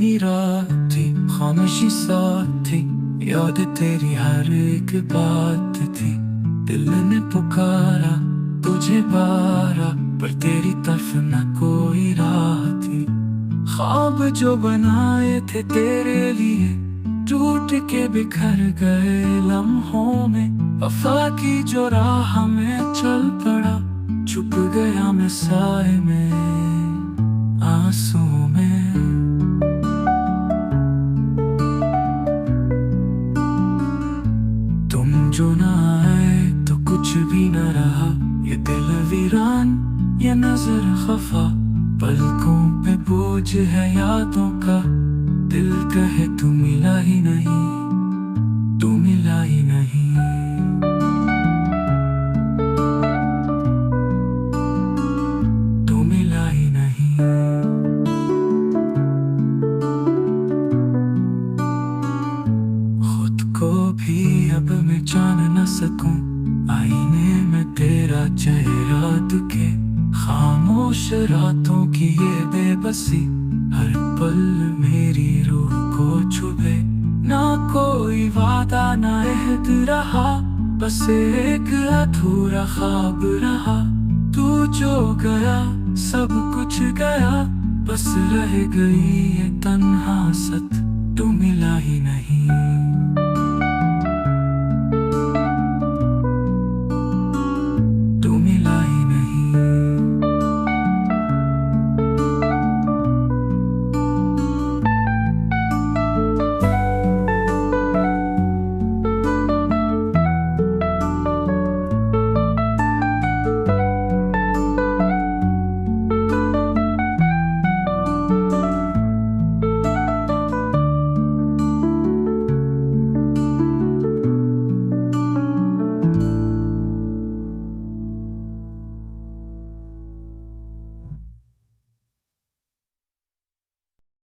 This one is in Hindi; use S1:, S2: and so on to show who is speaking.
S1: सुनहरी रात थी, खामोशी साथ थी, याद तेरी हर एक बात थी। दिल ने पुकारा तुझे बारा, पर तेरी तरफ न कोई राह थी। ख्वाब जो बनाए थे तेरे लिए टूट के बिखर गए लम्हों में। वफा की जो राह में चल पड़ा, छुप गया मैं साए में, आंसू में। तुम जो ना आए तो कुछ भी न रहा, ये दिल वीरान ये नजर खफा। पलकों पे बोझ है यादों का, दिल कहे तू मिला ही नहीं, तू मिला ही नहीं। खुद को भी अब मैं जान न सकूं, आईने में तेरा चेहरा दिखे। खामोश रातों की ये बेबसी, हर पल मेरी रूह को छुपे। ना कोई वादा ना अहद रहा, बस एक अधूरा ख्वाब रहा। तू जो गया सब कुछ गया, बस रह गई ये तन्हा सत, तू मिला ही नहीं।